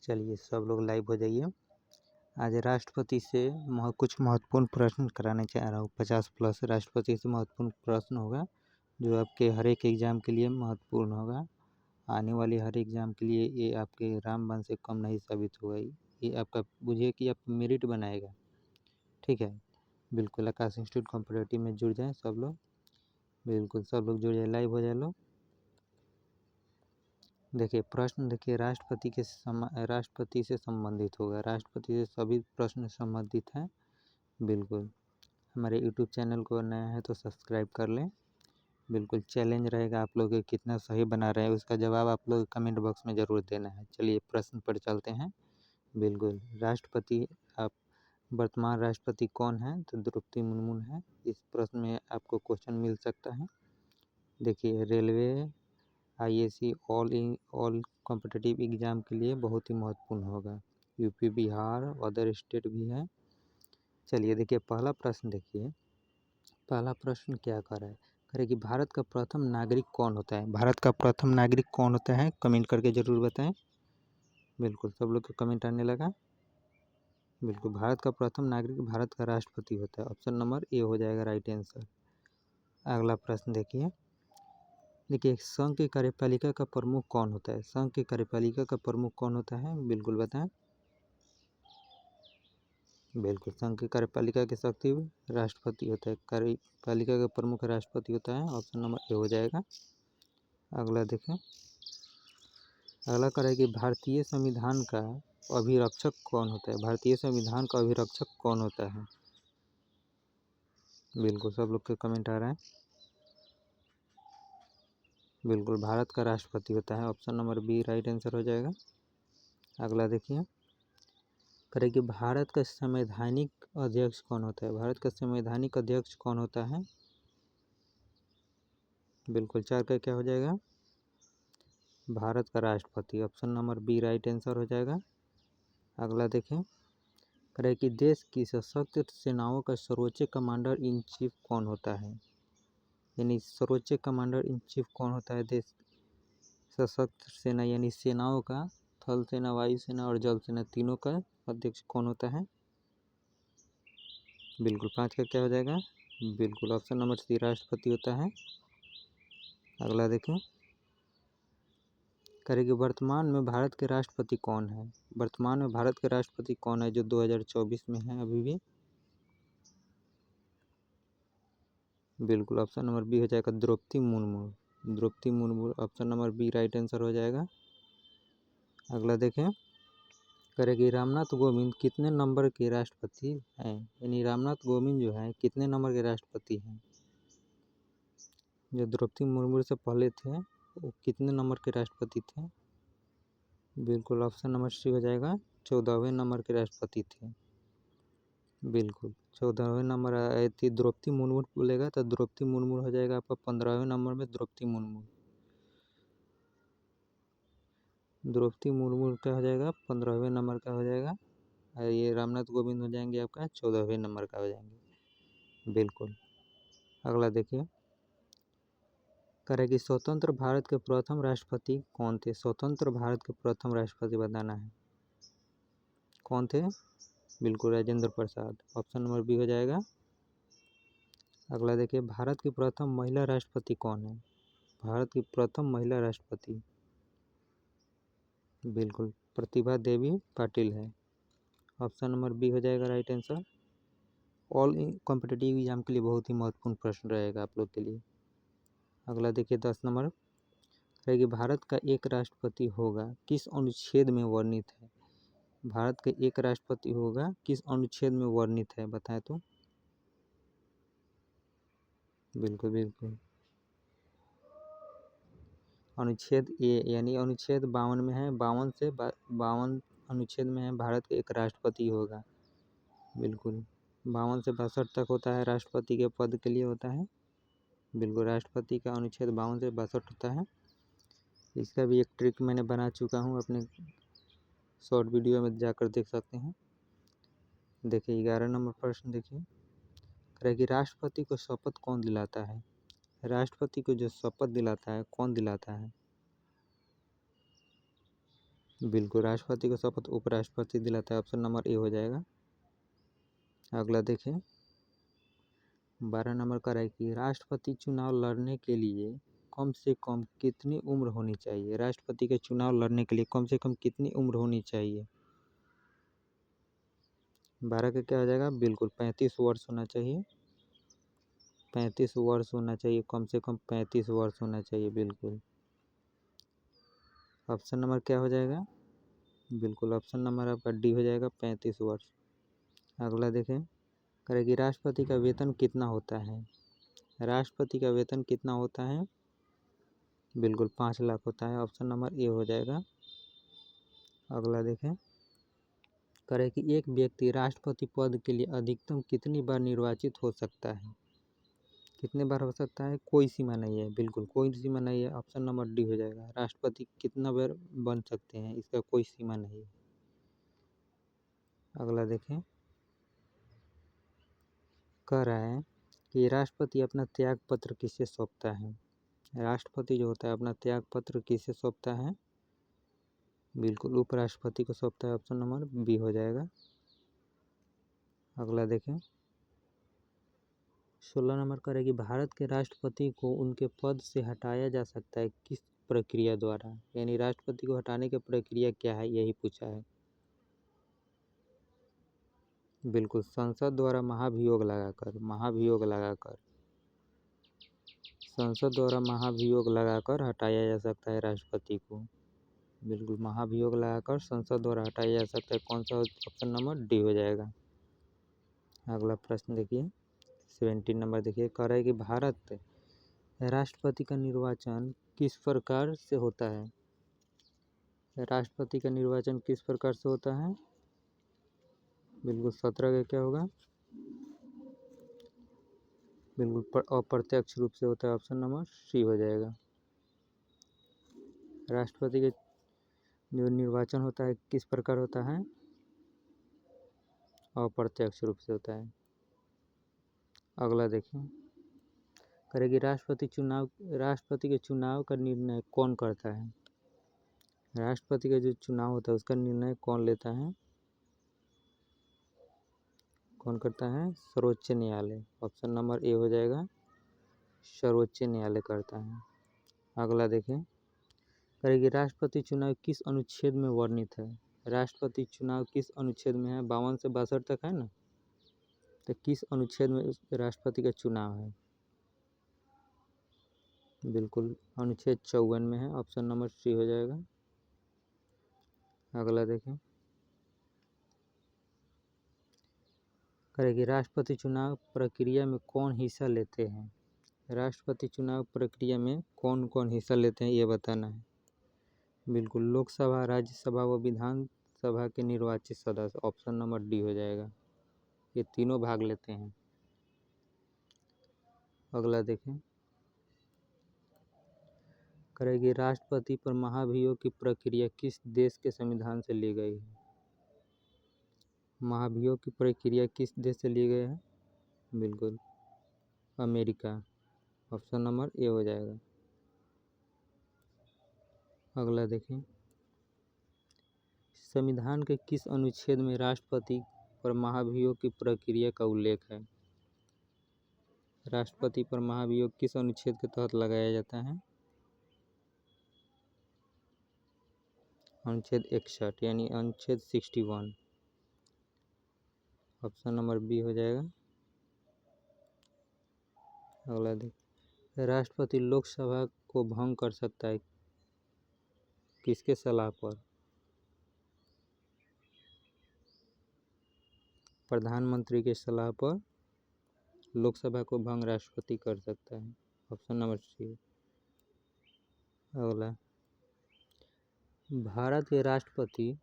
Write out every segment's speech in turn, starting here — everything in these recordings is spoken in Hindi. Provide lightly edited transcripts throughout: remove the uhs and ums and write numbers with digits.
चलिए सब लोग लाइव हो जाइए। आज राष्ट्रपति से कुछ महत्वपूर्ण प्रश्न कराने चाह रहा हूँ। 50+ राष्ट्रपति से महत्वपूर्ण प्रश्न होगा जो आपके हर एक एग्ज़ाम के लिए महत्वपूर्ण होगा। आने वाले हर एग्ज़ाम के लिए ये आपके रामबाण से कम नहीं साबित होगा। ये आपका बुझिए कि आपका मेरिट बनाएगा। ठीक है, बिल्कुल आकाश इंस्टीट्यूट कॉम्पिटिटिव में जुड़ जाएँ सब लोग। बिल्कुल सब लोग जुड़ जाए, लाइव हो जाए लोग। देखिए प्रश्न देखिए राष्ट्रपति से संबंधित होगा। राष्ट्रपति से सभी प्रश्न संबंधित हैं। बिल्कुल हमारे यूट्यूब चैनल को नया है तो सब्सक्राइब कर लें। बिल्कुल चैलेंज रहेगा आप लोग कितना सही बना रहे हैं उसका जवाब आप लोग कमेंट बॉक्स में ज़रूर देना है। चलिए प्रश्न पर चलते हैं। बिल्कुल राष्ट्रपति आप वर्तमान राष्ट्रपति कौन है? तो द्रौपदी मुर्मू है। इस प्रश्न में आपको क्वेश्चन मिल सकता है। देखिए railway IAC all competitive exam के लिए बहुत ही महत्वपूर्ण होगा। यूपी बिहार अदर स्टेट भी है। चलिए देखिए पहला प्रश्न देखिए। पहला प्रश्न क्या कर रहा है? कह रहे कि भारत का प्रथम नागरिक कौन होता है? भारत का प्रथम नागरिक कौन होता है? कमेंट करके ज़रूर बताएं। बिल्कुल सब लोग को कमेंट आने लगा। बिल्कुल भारत का प्रथम नागरिक भारत का राष्ट्रपति होता है। ऑप्शन नंबर ए हो जाएगा राइट आंसर। अगला प्रश्न देखिए। देखिए संघ की कार्यपालिका का प्रमुख कौन होता है? संघ की कार्यपालिका का प्रमुख कौन होता है? बिल्कुल बताएं। बिल्कुल संघ की कार्यपालिका के सचिव राष्ट्रपति होता है। कार्यपालिका का प्रमुख राष्ट्रपति होता है। ऑप्शन नंबर ए हो जाएगा। अगला देखें। अगला कह रहा है कि भारतीय संविधान का अभिरक्षक कौन होता है? भारतीय संविधान का अभिरक्षक कौन होता है? बिल्कुल सब लोग के कमेंट आ रहा है। बिल्कुल भारत का राष्ट्रपति होता है। Option number B right answer हो जाएगा। अगला देखिए। करें कि भारत का संवैधानिक अध्यक्ष कौन होता है? भारत का संवैधानिक अध्यक्ष कौन होता है? बिल्कुल 4 का क्या हो जाएगा? भारत का राष्ट्रपति। Option number B right answer हो जाएगा। अगला देखें। करें कि देश की सशस्त्र सेनाओं का सर्वोच्च कमांडर इन चीफ कौन होता है? यानी सर्वोच्च कमांडर इन चीफ कौन होता है देश सशस्त्र सेना यानी सेनाओं का? थल सेना, वायु सेना और जल सेना तीनों का अध्यक्ष कौन होता है? बिल्कुल 5 का क्या हो जाएगा? बिल्कुल ऑप्शन नंबर सी राष्ट्रपति होता है। अगला देखें। करेंगे वर्तमान में भारत के राष्ट्रपति कौन है? वर्तमान में भारत के राष्ट्रपति कौन है जो 2024 में है अभी भी? बिल्कुल ऑप्शन नंबर बी हो जाएगा Draupadi Murmu. Draupadi Murmu option number B right answer हो जाएगा। अगला देखें। करेंगे रामनाथ कोविंद कितने नंबर के राष्ट्रपति हैं? यानी रामनाथ कोविंद जो है कितने नंबर के राष्ट्रपति हैं? जो द्रौपदी मुर्मू से पहले थे वो कितने नंबर के राष्ट्रपति थे? बिल्कुल ऑप्शन नंबर सी हो जाएगा 14वें नंबर के राष्ट्रपति थे। बिल्कुल 14वें नंबर आई थी द्रौपदी मुर्मू बोलेगा तो द्रौपदी मुर्मू हो जाएगा आपका 15वें नंबर में द्रौपदी मुर्मू। द्रौपदी मुर्मू का हो जाएगा 15वें नंबर का हो जाएगा और ये रामनाथ कोविंद हो जाएंगे आपका 14वें नंबर का हो जाएंगे। बिल्कुल अगला देखिए। करेगी स्वतंत्र भारत के प्रथम राष्ट्रपति कौन थे? स्वतंत्र भारत के प्रथम राष्ट्रपति बताना है कौन थे? बिल्कुल Rajendra Prasad. Option number B हो जाएगा। अगला देखिए। भारत की प्रथम महिला राष्ट्रपति कौन है? भारत की प्रथम महिला राष्ट्रपति बिल्कुल प्रतिभा देवी पाटिल है। ऑप्शन नंबर बी हो जाएगा right answer. All competitive exam के लिए बहुत ही महत्वपूर्ण प्रश्न रहेगा आप लोग के लिए। अगला देखिए 10 नंबर है कि भारत का एक राष्ट्रपति होगा किस अनुच्छेद में वर्णित है? भारत का एक राष्ट्रपति होगा किस अनुच्छेद में वर्णित है बताएं तो? बिल्कुल बिल्कुल अनुच्छेद ए यानी अनुच्छेद 52 में है। 52 अनुच्छेद में है भारत का एक राष्ट्रपति होगा। बिल्कुल 52 से 62 तक होता है राष्ट्रपति के पद के लिए होता है। बिल्कुल राष्ट्रपति का अनुच्छेद 52 से 62 होता है। इसका भी एक ट्रिक मैंने बना चुका हूँ अपने शॉर्ट वीडियो में जाकर देख सकते हैं। देखिए 11 नंबर प्रश्न देखिए। कह कि राष्ट्रपति को शपथ कौन दिलाता है? राष्ट्रपति को जो शपथ दिलाता है कौन दिलाता है? बिल्कुल, राष्ट्रपति को शपथ उपराष्ट्रपति दिलाता है, ऑप्शन नंबर ए हो जाएगा। अगला देखें 12 नंबर का है कि राष्ट्रपति चुनाव लड़ने के लिए कम से कम कितनी उम्र होनी चाहिए। राष्ट्रपति के चुनाव लड़ने के लिए कम से कम कितनी उम्र होनी चाहिए। 12 का क्या हो जाएगा, बिल्कुल 35 वर्ष होना चाहिए। 35 वर्ष होना चाहिए, कम से कम 35 वर्ष होना चाहिए, बिल्कुल। ऑप्शन नंबर क्या हो जाएगा, बिल्कुल ऑप्शन नंबर आपका डी हो जाएगा, 35 वर्ष। अगला देखें करेगी राष्ट्रपति का वेतन कितना होता है। राष्ट्रपति का वेतन कितना होता है, बिल्कुल 5 लाख होता है, ऑप्शन नंबर ए हो जाएगा। अगला देखें करे कि एक व्यक्ति राष्ट्रपति पद के लिए अधिकतम कितनी बार निर्वाचित हो सकता है। कितने बार हो सकता है, कोई सीमा नहीं है, बिल्कुल कोई सीमा नहीं है, ऑप्शन नंबर डी हो जाएगा। राष्ट्रपति कितना बार बन सकते हैं, इसका कोई सीमा नहीं है। अगला देखें कह रहा है कि राष्ट्रपति अपना त्याग पत्र किसे सौंपता है। राष्ट्रपति जो होता है अपना त्याग पत्र किसे सौंपता है, बिल्कुल उपराष्ट्रपति को सौंपता है, ऑप्शन नंबर बी हो जाएगा। अगला देखें 16 नंबर करेगी भारत के राष्ट्रपति को उनके पद से हटाया जा सकता है किस प्रक्रिया द्वारा। यानी राष्ट्रपति को हटाने की प्रक्रिया क्या है, यही पूछा है। बिल्कुल संसद द्वारा महाभियोग लगाकर संसद द्वारा महाभियोग लगाकर हटाया जा सकता है राष्ट्रपति को। बिल्कुल महाभियोग लगाकर संसद द्वारा हटाया जा सकता है, कौन सा, ऑप्शन नंबर डी हो जाएगा। अगला प्रश्न देखिए 17 नंबर देखिए कह रहा है कि भारत राष्ट्रपति का निर्वाचन किस प्रकार से होता है। राष्ट्रपति का निर्वाचन किस प्रकार से होता है, बिल्कुल 17 का क्या होगा, बिल्कुल अप्रत्यक्ष रूप से होता है, ऑप्शन नंबर सी हो जाएगा। राष्ट्रपति के जो निर्वाचन होता है किस प्रकार होता है, अप्रत्यक्ष रूप से होता है। अगला देखें करेगी राष्ट्रपति के चुनाव का निर्णय कौन करता है। राष्ट्रपति का जो चुनाव होता है उसका निर्णय कौन लेता है, कौन करता है, सर्वोच्च न्यायालय, ऑप्शन नंबर ए हो जाएगा, सर्वोच्च न्यायालय करता है। अगला देखें करेगी राष्ट्रपति चुनाव किस अनुच्छेद में वर्णित है। राष्ट्रपति चुनाव किस अनुच्छेद में है, 52 से 62 तक है ना, तो किस अनुच्छेद में राष्ट्रपति का चुनाव है, बिल्कुल अनुच्छेद 54 में है, ऑप्शन नंबर सी हो जाएगा। अगला देखें करेगी राष्ट्रपति चुनाव प्रक्रिया में कौन हिस्सा लेते हैं। राष्ट्रपति चुनाव प्रक्रिया में कौन कौन हिस्सा लेते हैं ये बताना है। बिल्कुल लोकसभा, राज्यसभा व विधानसभा के निर्वाचित सदस्य, ऑप्शन नंबर डी हो जाएगा, ये तीनों भाग लेते हैं। अगला देखें करेगी राष्ट्रपति पर महाभियोग की प्रक्रिया किस देश के संविधान से ली गई है। महाभियोग की प्रक्रिया किस देश से ली गई है, बिल्कुल अमेरिका, ऑप्शन नंबर ए हो जाएगा। अगला देखें संविधान के किस अनुच्छेद में राष्ट्रपति पर महाभियोग की प्रक्रिया का उल्लेख है। राष्ट्रपति पर महाभियोग किस अनुच्छेद के तहत लगाया जाता है, अनुच्छेद 61 यानी अनुच्छेद 61, ऑप्शन नंबर बी हो जाएगा। अगला देख राष्ट्रपति लोकसभा को भंग कर सकता है किसके सलाह पर, प्रधानमंत्री के सलाह पर लोकसभा को भंग राष्ट्रपति कर सकता है, ऑप्शन नंबर सी। अगला भारत के राष्ट्रपति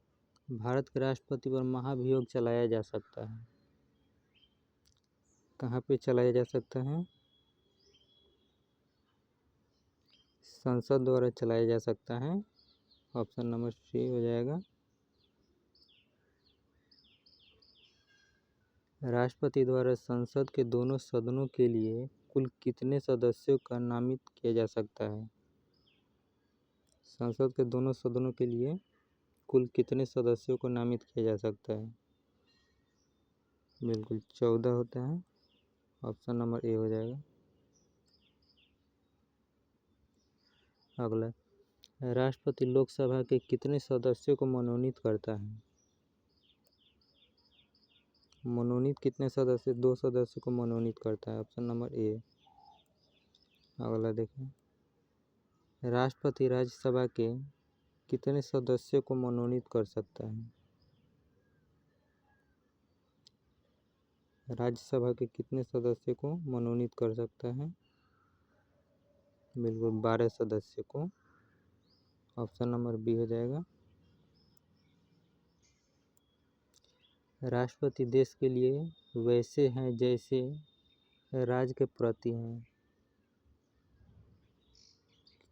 पर महाभियोग चलाया जा सकता है, कहाँ पे चलाया जा सकता है, संसद द्वारा चलाया जा सकता है, ऑप्शन नंबर सी हो जाएगा। राष्ट्रपति द्वारा संसद के दोनों सदनों के लिए कुल कितने सदस्यों का नामित किया जा सकता है। संसद के दोनों सदनों के लिए कुल कितने सदस्यों को नामित किया जा सकता है? बिल्कुल 14 होते हैं। ऑप्शन नंबर ए हो जाएगा। अगला, राष्ट्रपति लोकसभा के कितने सदस्यों को मनोनीत करता है? मनोनीत कितने सदस्य? 2 सदस्यों को मनोनीत करता है। ऑप्शन नंबर ए। अगला देखें, राष्ट्रपति राज्यसभा के कितने सदस्यों को मनोनीत कर सकता है? राज्यसभा के कितने सदस्यों को मनोनीत कर सकता है? बिल्कुल 12 सदस्यों को। ऑप्शन नंबर बी हो जाएगा। राष्ट्रपति देश के लिए वैसे हैं जैसे राज्य के प्रति हैं।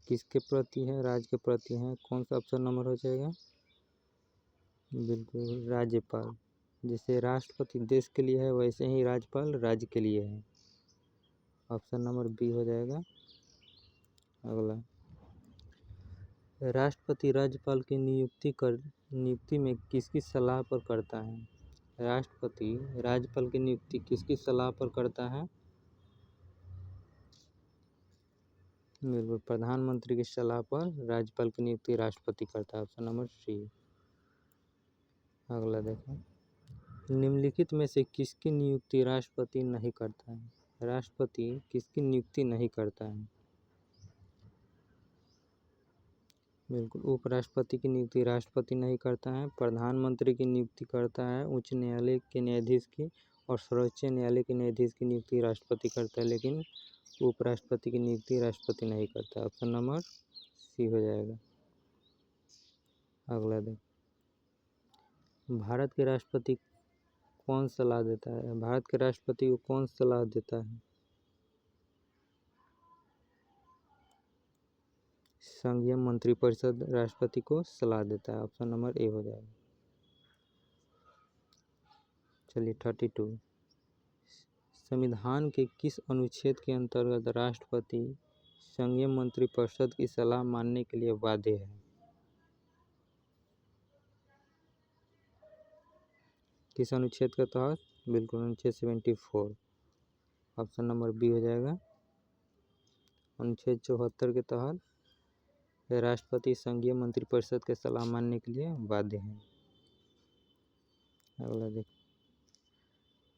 किसके प्रति है? राज्य के प्रति हैं। कौन सा ऑप्शन नंबर हो जाएगा? बिल्कुल राज्यपाल। जैसे राष्ट्रपति देश के लिए है वैसे ही राज्यपाल राज्य के लिए है। ऑप्शन नंबर बी हो जाएगा। अगला, राष्ट्रपति राज्यपाल की नियुक्ति में किसकी सलाह पर करता है? राष्ट्रपति राज्यपाल की नियुक्ति किसकी सलाह पर करता है? बिल्कुल प्रधानमंत्री की सलाह पर राज्यपाल की नियुक्ति राष्ट्रपति करता है। Option number C. अगला देखें, निम्नलिखित में से किसकी नियुक्ति राष्ट्रपति नहीं करता है? राष्ट्रपति किसकी नियुक्ति नहीं करता है? बिल्कुल उपराष्ट्रपति की नियुक्ति राष्ट्रपति नहीं करता है। प्रधानमंत्री की नियुक्ति करता है। उच्च न्यायालय के न्यायाधीश की और सर्वोच्च न्यायालय के न्यायाधीश की नियुक्ति राष्ट्रपति करता है, लेकिन उपराष्ट्रपति की नियुक्ति राष्ट्रपति नहीं करता। ऑप्शन नंबर सी हो जाएगा। अगला देख, भारत के राष्ट्रपति कौन सलाह देता है? भारत के राष्ट्रपति को कौन सलाह देता है? संघीय मंत्रिपरिषद राष्ट्रपति को सलाह देता है। ऑप्शन नंबर ए हो जाएगा। चलिए 32, संविधान के किस अनुच्छेद के अंतर्गत राष्ट्रपति संघीय मंत्रिपरिषद की सलाह मानने के लिए बाध्य है? किस अनुच्छेद के तहत? बिल्कुल अनुच्छेद 74। ऑप्शन नंबर बी हो जाएगा। अनुच्छेद 74 के तहत राष्ट्रपति संघीय मंत्रिपरिषद के सलाह मानने के लिए बाध्य है। अगला देख,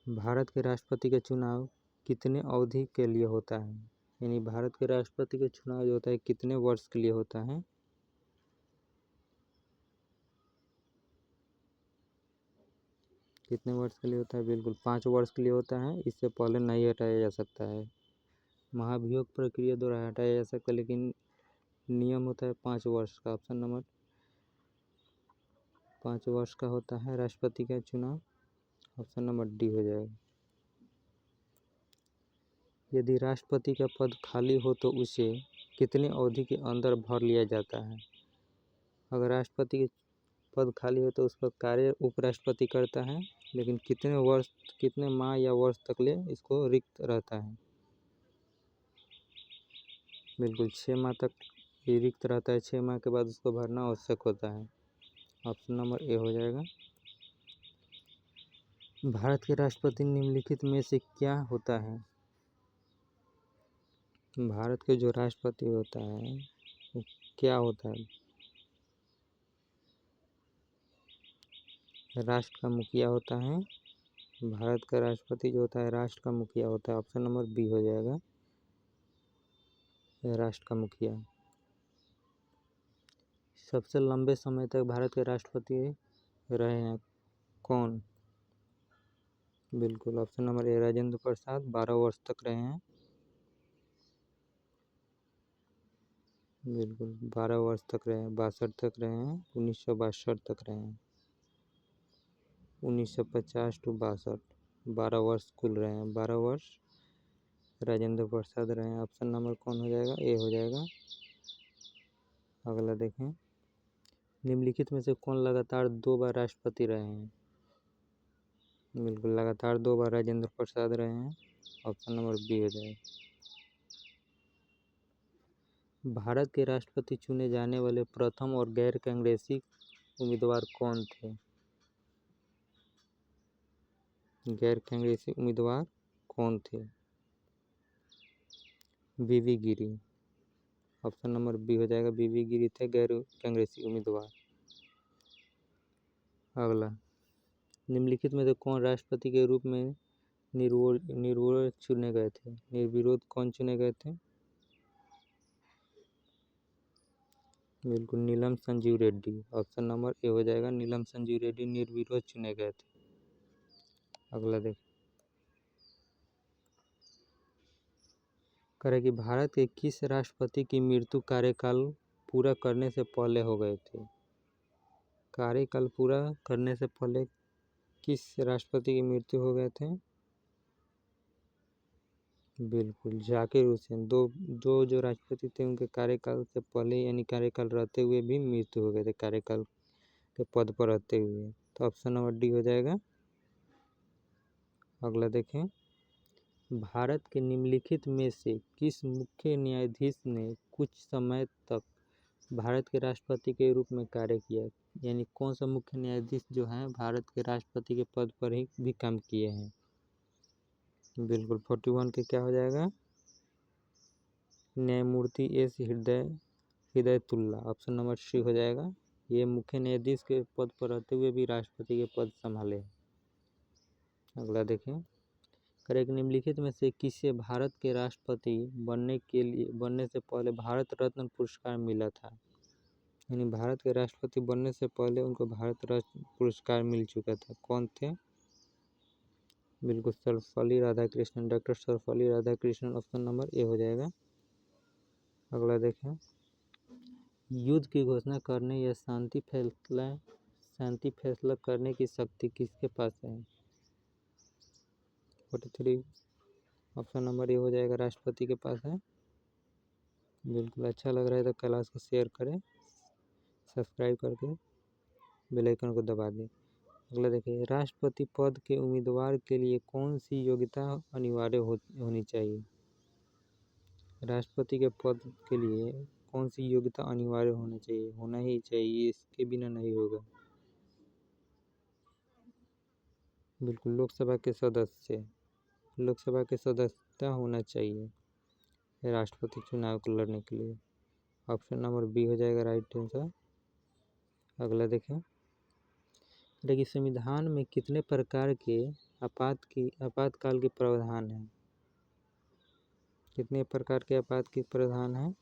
भारत के राष्ट्रपति का चुनाव कितने अवधि के लिए होता है? यानी भारत के राष्ट्रपति का चुनाव जो होता है कितने वर्ष के लिए होता है? कितने वर्ष के लिए होता है? बिल्कुल 5 वर्ष के लिए होता है। इससे पहले नहीं हटाया जा सकता है। महाभियोग प्रक्रिया द्वारा हटाया जा सकता है, लेकिन नियम होता है 5 वर्ष का। ऑप्शन नंबर 5 वर्ष का होता है राष्ट्रपति का चुनाव। ऑप्शन नंबर डी हो जाएगा। यदि राष्ट्रपति का पद खाली हो तो उसे कितनी अवधि के अंदर भर लिया जाता है? अगर राष्ट्रपति के पद खाली हो तो उसका कार्य उपराष्ट्रपति करता है, लेकिन कितने माह या वर्ष तक ले इसको रिक्त रहता है? बिल्कुल 6 माह तक ये रिक्त रहता है। 6 माह के बाद उसको भरना आवश्यक होता है। ऑप्शन नंबर ए हो जाएगा। भारत के राष्ट्रपति निम्नलिखित में से क्या होता है? भारत के जो राष्ट्रपति होता है वो क्या होता है? राष्ट्र का मुखिया होता है। भारत का राष्ट्रपति जो होता है राष्ट्र का मुखिया होता है। ऑप्शन नंबर बी हो जाएगा, राष्ट्र का मुखिया। सबसे लंबे समय तक भारत के राष्ट्रपति रहे हैं कौन? बिल्कुल ऑप्शन नंबर ए राजेंद्र प्रसाद, 12 वर्ष तक रहे हैं। बिल्कुल 12 वर्ष तक रहे हैं, 62 तक रहे हैं, 1962 तक रहे हैं। 1950 टू 62, 12 वर्ष कुल रहे हैं। 12 वर्ष राजेंद्र प्रसाद रहे हैं। ऑप्शन नंबर कौन हो जाएगा? ए हो जाएगा। अगला देखें, निम्नलिखित में से कौन लगातार 2 बार राष्ट्रपति रहे हैं? बिल्कुल लगातार 2 बार राजेंद्र प्रसाद रहे हैं। ऑप्शन नंबर बी हो जाएगा। भारत के राष्ट्रपति चुने जाने वाले प्रथम और गैर कांग्रेसी उम्मीदवार कौन थे? गैर कांग्रेसी उम्मीदवार कौन थे? बीवी गिरी। ऑप्शन नंबर बी हो जाएगा, बीवी गिरी थे गैर कांग्रेसी उम्मीदवार। अगला, निम्नलिखित में से कौन राष्ट्रपति के रूप में निर्विरोध चुने गए थे? निर्विरोध कौन चुने गए थे? बिल्कुल Neelam Sanjiva Reddy. Option number A हो जाएगा, नीलम संजीव रेड्डी निर्विरोध चुने गए थे। अगला देख करें कि भारत के किस राष्ट्रपति की मृत्यु कार्यकाल पूरा करने से पहले हो गए थे? कार्यकाल पूरा करने से पहले किस राष्ट्रपति की मृत्यु हो गए थे? बिल्कुल जाकिर हुसैन। दो जो राष्ट्रपति थे उनके कार्यकाल से पहले यानी कार्यकाल रहते हुए भी मृत्यु हो गए थे, कार्यकाल के पद पर रहते हुए। तो ऑप्शन नंबर डी हो जाएगा। अगला देखें, भारत के निम्नलिखित में से किस मुख्य न्यायाधीश ने कुछ समय तक भारत के राष्ट्रपति के रूप में कार्य किया? यानी कौन सा मुख्य न्यायाधीश जो है भारत के राष्ट्रपति के पद पर ही भी काम किए हैं? बिल्कुल 41 के क्या हो जाएगा? न्यायमूर्ति S Hidayatullah. Option number C हो जाएगा। ये मुख्य न्यायाधीश के पद पर रहते हुए भी राष्ट्रपति के पद संभाले। अगला देखें, करेक्ट, निम्नलिखित में से किसे भारत के राष्ट्रपति बनने से पहले भारत रत्न पुरस्कार मिला था? यानी भारत के राष्ट्रपति बनने से पहले उनको भारत रत्न पुरस्कार मिल चुका था। कौन थे? बिल्कुल Sarvepalli Radhakrishnan, doctor Sarvepalli Radhakrishnan. Option number A हो जाएगा। अगला देखें, युद्ध की घोषणा करने या शांति फैसला करने की शक्ति किसके पास है? 43 ऑप्शन नंबर ए हो जाएगा, राष्ट्रपति के पास है। बिल्कुल अच्छा लग रहा है तो क्लास को शेयर करें, सब्सक्राइब करके बेल आइकन को दबा दें। अगला देखिए, राष्ट्रपति पद के उम्मीदवार के लिए कौन सी योग्यता अनिवार्य होनी चाहिए? राष्ट्रपति के पद के लिए कौन सी योग्यता अनिवार्य होनी चाहिए? होना ही चाहिए, इसके बिना नहीं होगा। बिल्कुल लोकसभा के सदस्यता होना चाहिए राष्ट्रपति चुनाव को लड़ने के लिए। ऑप्शन नंबर बी हो जाएगा राइट आंसर। अगला देखें, देखिए संविधान में कितने प्रकार के आपातकाल के प्रावधान हैं? कितने प्रकार के आपात के प्रावधान हैं?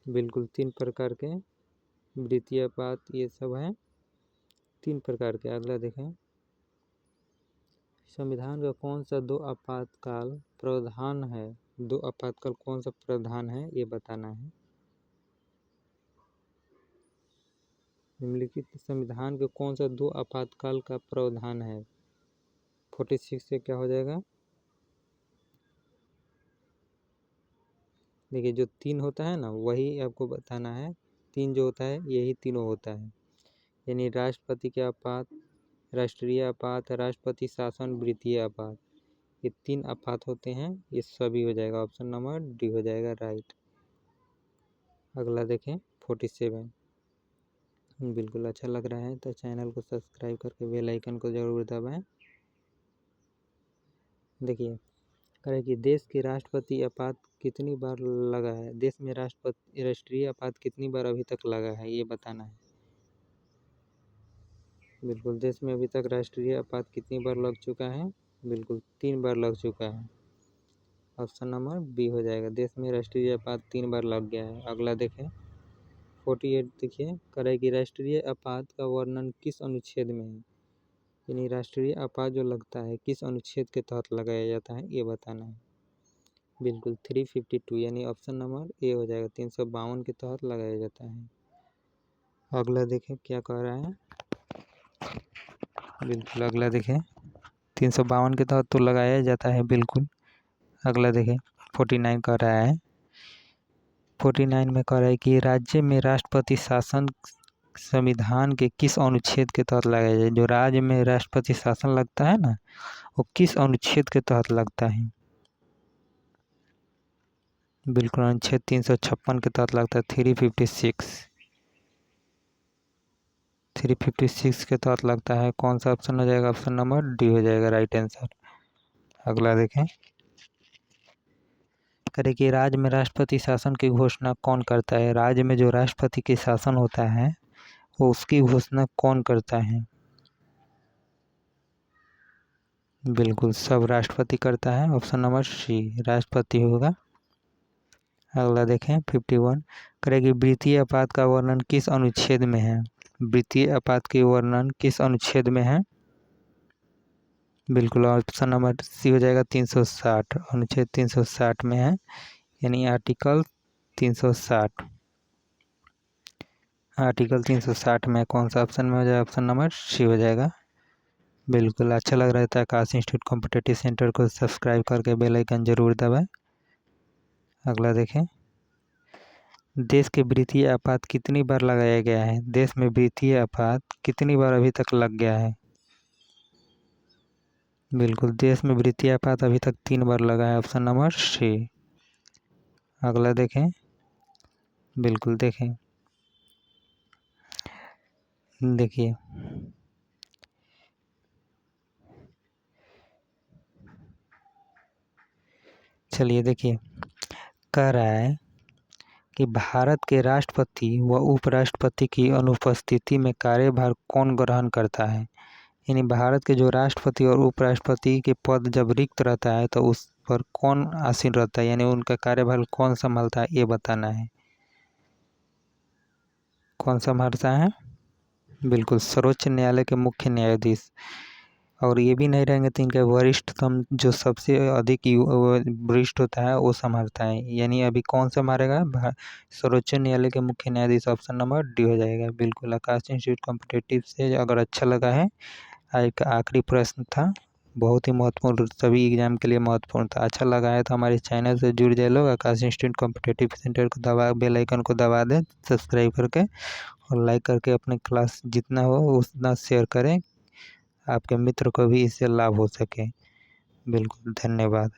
बिल्कुल 3 प्रकार के, वृत्तीय आपात ये सब हैं 3 प्रकार के। अगला देखें, संविधान का कौन सा 2 आपातकाल प्रावधान है? 2 आपातकाल कौन सा प्रावधान है ये बताना है। निम्नलिखित संविधान के कौन सा 2 आपातकाल का प्रावधान है? 46 से क्या हो जाएगा? देखिए जो 3 होता है ना वही आपको बताना है। 3 जो होता है यही तीनों होता है, यानी राष्ट्रपति के आपात, राष्ट्रीय आपात, राष्ट्रपति शासन, वृत्तीय आपात, ये 3 आपात होते हैं। ये सभी हो जाएगा। ऑप्शन नंबर डी हो जाएगा राइट। अगला देखें 47। बिल्कुल अच्छा लग रहा है तो चैनल को सब्सक्राइब करके बेल आइकन को जरूर दबाएं। देखिए करें कि देश के राष्ट्रपति आपात कितनी बार लगा है? देश में राष्ट्रीय आपात कितनी बार अभी तक लगा है ये बताना है। बिल्कुल देश में अभी तक राष्ट्रीय आपात कितनी बार लग चुका है? बिल्कुल 3 बार लग चुका है। ऑप्शन नंबर बी हो जाएगा, देश में राष्ट्रीय आपात 3 बार लग गया है। अगला देखें 48 देखिए, करें कि राष्ट्रीय आपात का वर्णन किस अनुच्छेद में है? यानी राष्ट्रीय आपात जो लगता है किस अनुच्छेद के तहत लगाया जाता है ये बताना है। बिल्कुल 352 यानी ऑप्शन नंबर ए हो जाएगा, 352 के तहत लगाया जाता है। अगला देखें क्या कह रहा है। बिल्कुल अगला देखें 352 के तहत तो लगाया जाता है बिल्कुल। अगला देखें 49 कह रहा है। 49 में कह रहा है कि राज्य में राष्ट्रपति शासन संविधान के किस अनुच्छेद के तहत लगाया जाए? जो राज्य में राष्ट्रपति शासन लगता है ना वो किस अनुच्छेद के तहत लगता है? बिल्कुल अनुच्छेद 356 के तहत लगता है, 356। 356 के तहत लगता है। कौन सा ऑप्शन हो जाएगा? ऑप्शन नंबर डी हो जाएगा राइट आंसर। अगला देखें, करें कि राज्य में राष्ट्रपति शासन की घोषणा कौन करता है? राज्य में जो राष्ट्रपति की शासन होता है वो उसकी घोषणा कौन करता है? बिल्कुल सब राष्ट्रपति करता है। ऑप्शन नंबर सी राष्ट्रपति होगा। अगला देखें 51, करेगी वित्तीय आपात का वर्णन किस अनुच्छेद में है? वित्तीय आपात के वर्णन किस अनुच्छेद में है? बिल्कुल ऑप्शन नंबर सी हो जाएगा 360, अनुच्छेद 360 में है, यानी आर्टिकल 360। आर्टिकल 360 में कौन सा ऑप्शन में हो जाएगा? ऑप्शन नंबर सी हो जाएगा। बिल्कुल अच्छा लग रहा है आकाश इंस्टीट्यूट कॉम्पिटिटिव सेंटर को सब्सक्राइब करके बेल आइकन जरूर दबाएं। अगला देखें, देश के वित्तीय आपात कितनी बार लगाया गया है? देश में वित्तीय आपात कितनी बार अभी तक लग गया है? बिल्कुल देश में वित्तीय आपात अभी तक 3 बार लगा है। Option number C. अगला देखें, बिल्कुल देखें, देखिए चलिए देखिए, कह रहा है कि भारत के राष्ट्रपति व उपराष्ट्रपति की अनुपस्थिति में कार्यभार कौन ग्रहण करता है? यानी भारत के जो राष्ट्रपति और उपराष्ट्रपति के पद जब रिक्त रहता है तो उस पर कौन आसीन रहता है, यानी उनका कार्यभार कौन संभालता है, ये बताना है। कौन संभालता है? बिल्कुल सर्वोच्च न्यायालय के मुख्य न्यायाधीश। और ये भी नहीं रहेंगे तो इनका वरिष्ठतम जो सबसे अधिक वरिष्ठ होता है वो संभालता है। यानी अभी कौन संभालेगा? सर्वोच्च न्यायालय के मुख्य न्यायाधीश। ऑप्शन नंबर डी हो जाएगा। बिल्कुल आकाश इंस्टीट्यूट कॉम्पिटिटिव से अगर अच्छा लगा है, आज का आखिरी प्रश्न था, बहुत ही महत्वपूर्ण, सभी एग्जाम के लिए महत्वपूर्ण था। अच्छा लगा है तो हमारे चैनल से जुड़ जाए लोग। आकाश इंस्टीट्यूट कॉम्पिटिटिव सेंटर को दबा, बेल आइकन को दबा दें सब्सक्राइब करके, और लाइक करके अपने क्लास जितना हो उतना शेयर करें, आपके मित्र को भी इससे लाभ हो सके। बिल्कुल धन्यवाद।